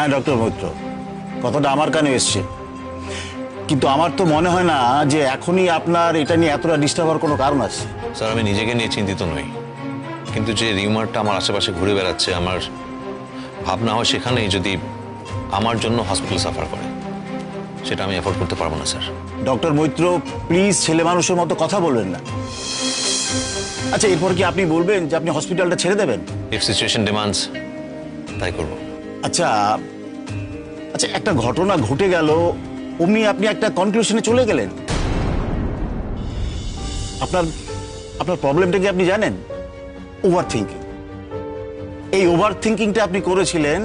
হ্যাঁ ডক্টর মৈত্র, কথাটা আমার কানে এসছে, কিন্তু আমার তো মনে হয় না যে এখনই আপনার এটা নিয়ে এতটা ডিস্টার্ব হওয়ার কোনো কারণ আছে। স্যার আমি নিজেকে নিয়ে চিন্তিত নই, কিন্তু যে রিউমারটা আমার আশেপাশে ঘুরে বেড়াচ্ছে, আমার ভাবনা হয় সেখানেই যদি আমার জন্য হসপিটাল সাফার করে, সেটা আমি অ্যাফোর্ড করতে পারবো না স্যার। ডক্টর মৈত্র প্লিজ ছেলে মানুষের মতো কথা বলবেন না। আচ্ছা এরপর কি আপনি বলবেন যে আপনি হসপিটালটা ছেড়ে দেবেন? ইফ সিচুয়েশন ডিমান্ডস তাই করব। আচ্ছা আচ্ছা, একটা ঘটনা ঘটে গেল, অমনি আপনি একটা কনক্লুশনে চলে গেলেন। আপনার আপনার প্রবলেমটা কি আপনি জানেন? Over thinking. এই ওভার থিঙ্কিংটা আপনি করেছিলেন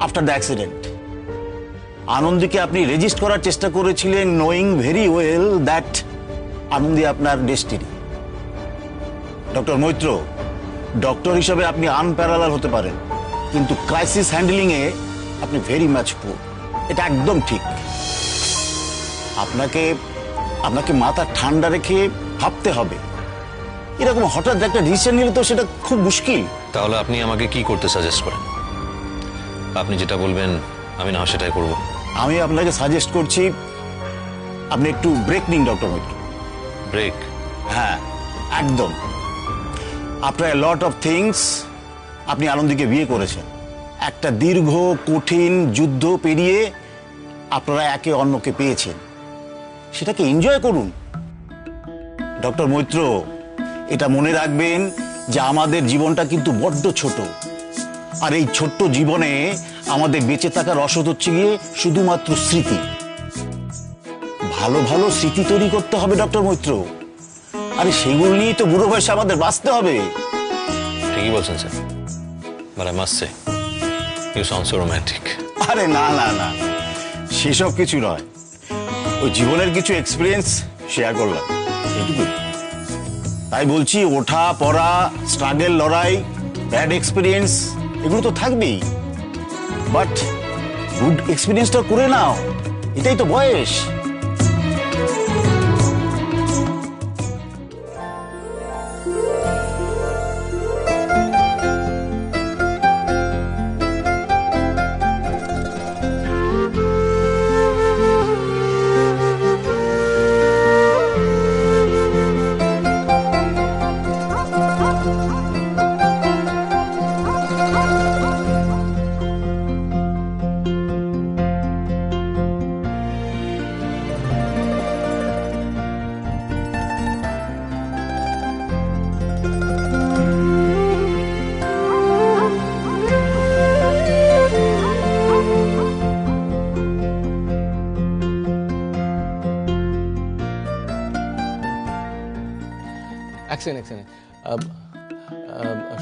আফটার দ্য অ্যাক্সিডেন্ট। আনন্দীকে আপনি রেজিস্ট করার চেষ্টা করেছিলেন knowing very well that Anandi আপনার ডেস্টিনি। ডক্টর মৈত্র, ডক্টর হিসেবে আপনি আনপ্যারালাল হতে পারেন, কিন্তু ক্রাইসিস হ্যান্ডলিং এ আপনি ভেরি মাচ পুর। এটা একদম ঠিক। আপনাকে আপনাকে মাথা ঠান্ডা রেখে ভাবতে হবে। এরকম হঠাৎ একটা ডিসিশন নিলে তো সেটা খুব মুশকিল। তাহলে আপনি আমাকে কি করতে সাজেস্ট করেন? আপনি যেটা বলবেন আমি না সেটাই করব। আমি আপনাকে সাজেস্ট করছি আপনি একটু ব্রেক নিন ডক্টর মৈত্র। ব্রেক? হ্যাঁ একদম। After a lot of things আপনি আনন্দীকে বিয়ে করেছেন। একটা দীর্ঘ কঠিন যুদ্ধ পেরিয়ে আপনারা একে অন্যকে পেয়েছেন, সেটাকে এনজয় করুন। ডক্টর মৈত্র, এটা মনে রাখবেন যে আমাদের জীবনটা কিন্তু বড্ড ছোট, আর এই ছোট্ট জীবনে আমাদের বেঁচে থাকার রসদ হচ্ছে গিয়ে শুধুমাত্র স্মৃতি। ভালো ভালো স্মৃতি তৈরি করতে হবে ডক্টর মৈত্র, আরে সেগুলো নিয়েই তো বুড়ো বয়সে আমাদের বাঁচতে হবে। ঠিকই বলছেন sir, but I must say you sound so romantic. আরে না না না, সেসব কিছু নয়, ওই জীবনের কিছু এক্সপিরিয়েন্স শেয়ার করলাম, এইটুকুই। তাই বলছি, ওঠা পড়া, স্ট্রাগল, লড়াই, ব্যাড এক্সপিরিয়েন্স এগুলো তো থাকবেই, বাট গুড এক্সপিরিয়েন্সটা করে নাও, এটাই তো বয়স।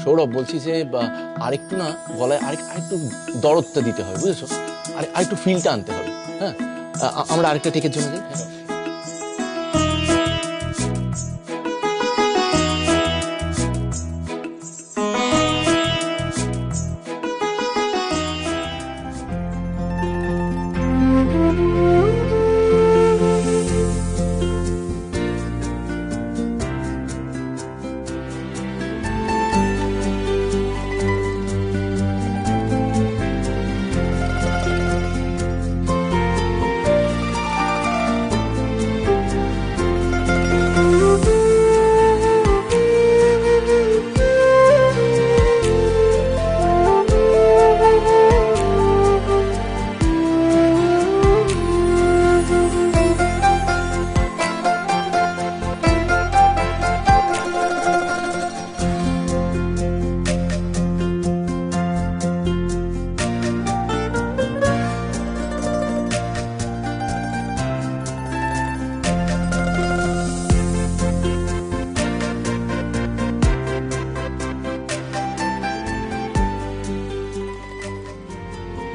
সৌরভ বলছি যে আরেকটু না গলায় আরেকটু দরদটা দিতে হবে, বুঝেছো? আরেকটু ফিলটা আনতে হবে। হ্যাঁ, আমরা আরেকটা টেকের জন্য যাই।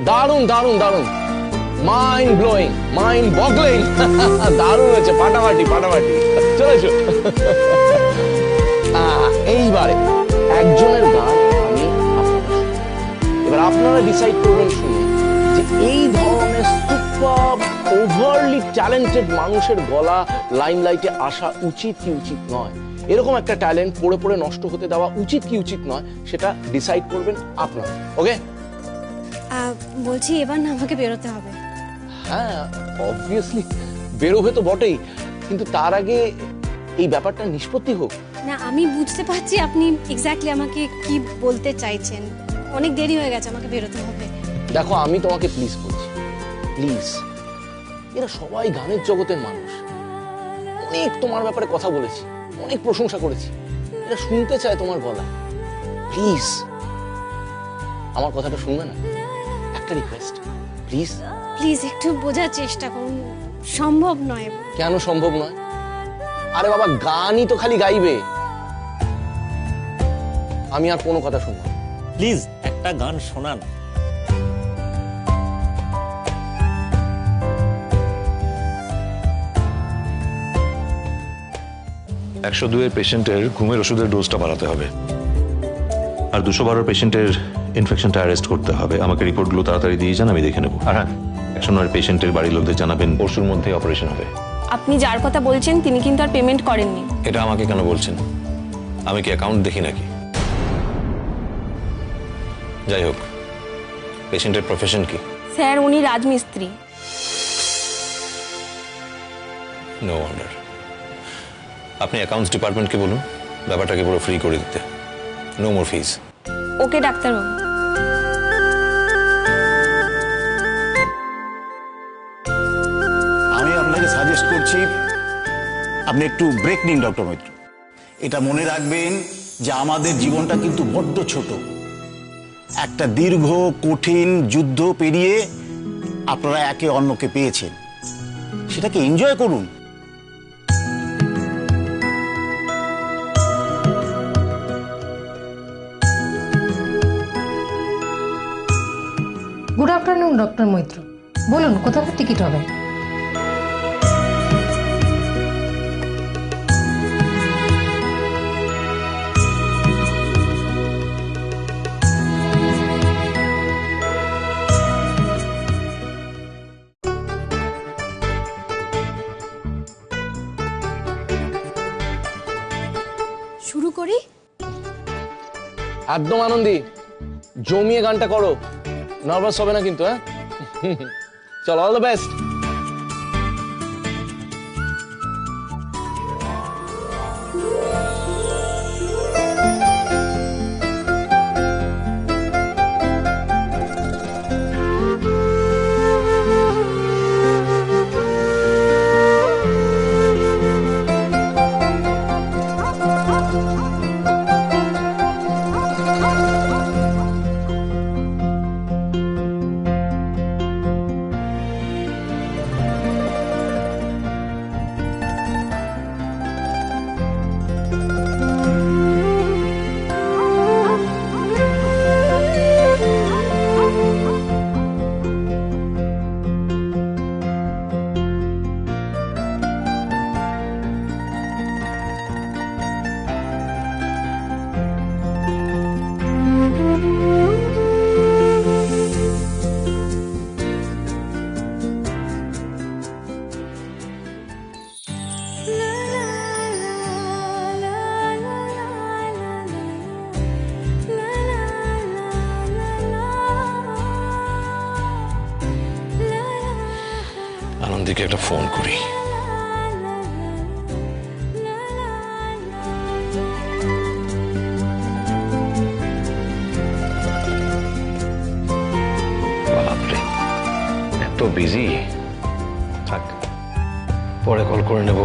দারুন দারুন দারুন, মাইন্ড ব্লোয়িং, মাইন্ড বগলিং, দারুন হয়েছে, ফাটাফাটি ফাটাফাটি। চলে এসো। এইবারে একজনের গান আমি এবার আপনারা ডিসাইড করবেন শুনে যে এই ধরনের সুপার ওভারলি ট্যালেন্টেড মানুষের গলা লাইমলাইটে আসা উচিত কি উচিত নয়। এরকম একটা ট্যালেন্ট পড়ে পড়ে নষ্ট হতে দেওয়া উচিত কি উচিত নয়, সেটা ডিসাইড করবেন আপনারা। ওকে, বলছি এবার না আমাকে বেরোতে হবে। হ্যাঁ অবভিয়াসলি বেরোবে তো বটেই, কিন্তু তার আগে এই ব্যাপারটা নিষ্পত্তি হোক। না আমি বুঝতে পারছি আপনি এক্স্যাক্টলি আমাকে কি বলতে চাইছেন। অনেক দেরি হয়ে গেছে, আমাকে বেরোতে হবে। দেখো আমি তোমাকে প্লিজ বলছি, প্লিজ, এরা সবাই গানের জগতের মানুষ, অনেক তোমার ব্যাপারে কথা বলেছি, অনেক প্রশংসা করেছি, এরা শুনতে চায় তোমার গলা। প্লিজ আমার কথাটা শুনবে না? একটা রিকোয়েস্ট প্লিজ। প্লিজ একটু বোঝার চেষ্টা করুন, সম্ভব নয়। কেন সম্ভব নয়? আরে বাবা গানই তো খালি গাইবে, আমি আর কোনো কথা শুনবো না। প্লিজ একটা গান শোনান। একশো দুয়ের পেশেন্টের ঘুমের ওষুধের ডোজটা বাড়াতে হবে, আর 212 পেশেন্টের ইনফেকশনটা অ্যারেস্ট করতে হবে। আমাকে রিপোর্টগুলো তাড়াতাড়ি দিয়ে যান, আমি দেখে নেব। আর হ্যাঁ, 109 পেশেন্টের বাড়ির লোকদের জানাবেন পরশুর মধ্যে অপারেশন হবে। আপনি যার কথা বলছেন তিনি কিন্তু আর পেমেন্ট করেননি। এটা আমাকে কেন বলছেন? আমি কি অ্যাকাউন্ট দেখি নাকি? যাই হোক, পেশেন্টের প্রফেশন কি? স্যার উনি রাজমিস্ত্রি। No wonder. আপনি অ্যাকাউন্টস ডিপার্টমেন্টকে বলুন ব্যাপারটাকে পুরো ফ্রি করে দিতে, নো মোর ফিজ। ওকে ডাক্তারবাবু। আমি আপনাকে সাজেস্ট করছি আপনি একটু ব্রেক নিন ডক্টর মৈত্র। এটা মনে রাখবেন যে আমাদের জীবনটা কিন্তু বড্ড ছোট। একটা দীর্ঘ কঠিন যুদ্ধ পেরিয়ে আপনারা একে অন্যকে পেয়েছেন, সেটাকে এনজয় করুন। গুড আফটারনুন ডক্টর মৈত্র, বলুন কোথাকার টিকিট হবে? শুরু করি? একদম আনন্দী, জমিয়ে গানটা করো, নার্ভাস হবে না কিন্তু। হ্যাঁ চলো, অল দ্য বেস্ট। আনন্দীকে একটা ফোন করি। বাপরে, এত বিজি। থাক, পরে কল করে নেব।